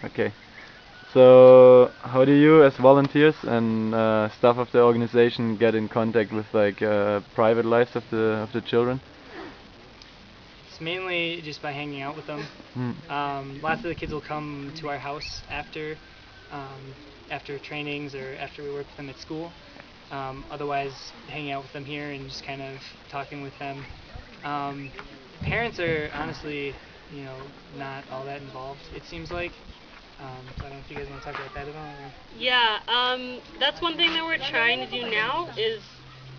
Okay. So, how do you, as volunteers and staff of the organization, get in contact with like private lives of the children? It's mainly just by hanging out with them. Lots of the kids will come to our house um, after trainings or after we work with them at school. Otherwise, hanging out with them here and just kind of talking with them. Um, Parents are honestly, not all that involved. It seems like. So I don't know if you guys want to talk about that at all. Or? Yeah, that's one thing that we're trying to do now is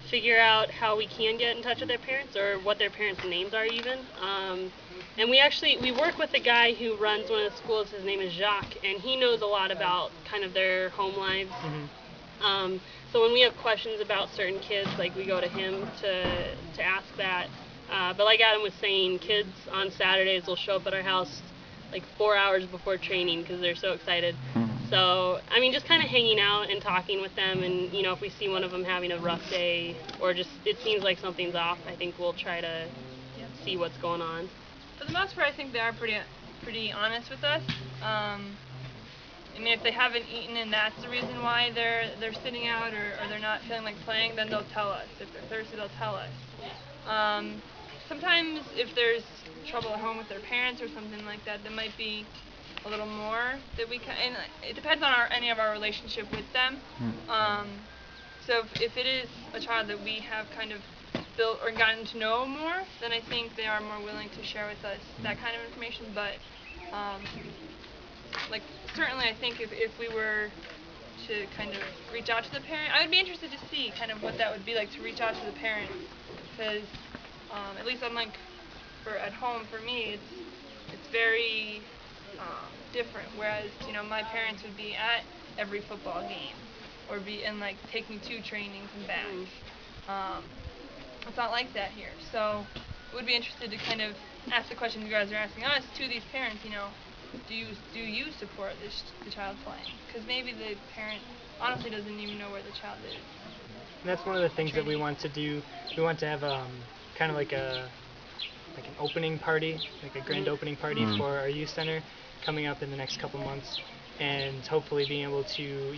figure out how we can get in touch with their parents or what their parents' names are even. And we work with a guy who runs one of the schools. His name is Jacques, and he knows a lot about kind of their home lives. So when we have questions about certain kids, like we go to him to ask that. But like Adam was saying, kids on Saturdays will show up at our house like 4 hours before training because they're so excited. So, I mean, just kind of hanging out and talking with them, and if we see one of them having a rough day or just it seems like something's off, I think we'll try to see what's going on. For the most part, I think they are pretty honest with us. I mean, if they haven't eaten and that's the reason why they're sitting out or they're not feeling like playing, then they'll tell us. If they're thirsty, they'll tell us. Sometimes if there's trouble at home with their parents or something like that, there might be a little more that we can. And it depends on any of our relationship with them. So if it is a child that we have kind of built or gotten to know more, then I think they are more willing to share with us that kind of information. But like certainly, I think if we were to kind of reach out to the parent, I would be interested to see kind of what that would be like to reach out to the parents, because at least unlike for at home for me, it's very different. Whereas my parents would be at every football game or be in like take me to trainings and back. It's not like that here. So I would be interested to kind of ask the question you guys are asking us to these parents. Do you support the child playing? Because maybe the parent honestly doesn't even know where the child is. And that's one of the things that we want to do. We want to have kind of like an opening party, like a grand opening party for our youth center coming up in the next couple months, and hopefully being able to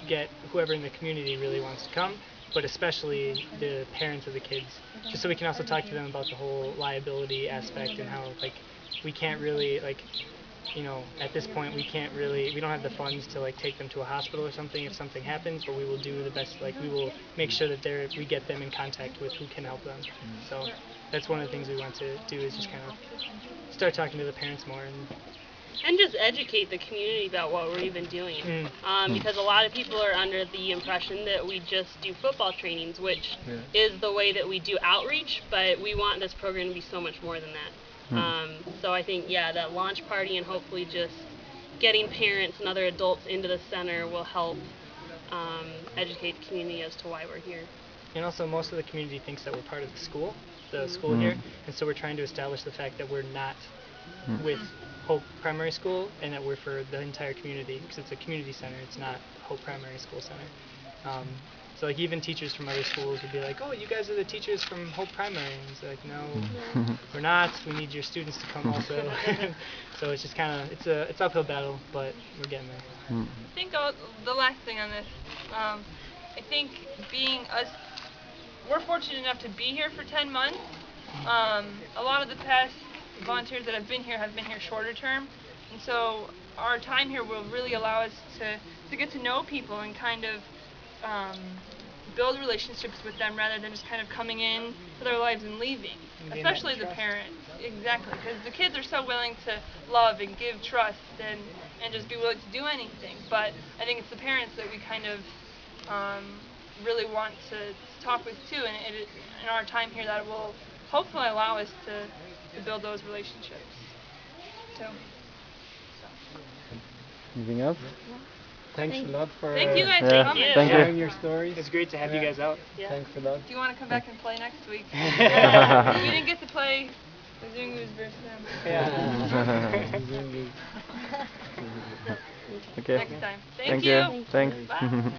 get whoever in the community really wants to come, but especially the parents of the kids, just so we can also talk to them about the whole liability aspect and how we can't really at this point we don't have the funds to take them to a hospital or something if something happens, but we will do the best. We will make sure that we get them in contact with who can help them. So that's one of the things we want to do, is just kind of start talking to the parents more and just educate the community about what we're even doing. Because a lot of people are under the impression that we just do football trainings, which is the way that we do outreach, but we want this program to be so much more than that. So I think, that launch party and hopefully just getting parents and other adults into the center will help educate the community as to why we're here. And also, most of the community thinks that we're part of the school here, and so we're trying to establish the fact that we're not with Hope Primary School, and that we're for the entire community, because it's a community center, it's not Hope Primary School Center. So even teachers from other schools would be like, "Oh, you guys are the teachers from Hope Primary," and it's like, "No, we're not. We need your students to come also." So it's just kind of it's uphill battle, but we're getting there. I think the last thing on this, I think being us, we're fortunate enough to be here for 10 months. A lot of the past volunteers that have been here shorter term, and so our time here will really allow us to get to know people and kind of build relationships with them rather than just kind of coming in to their lives and leaving, especially the parents. Exactly, because the kids are so willing to love and give trust and just be willing to do anything, but I think it's the parents that we kind of really want to talk with too, and in our time here that will hopefully allow us to build those relationships. So. Anything else? Thanks a lot for Thank you guys for coming. sharing your stories. It's great to have you guys out. Thanks a lot. Do you want to come back and play next week? We didn't get to play the Zungus versus them. Okay. Next time. Thank you. Thanks. Bye.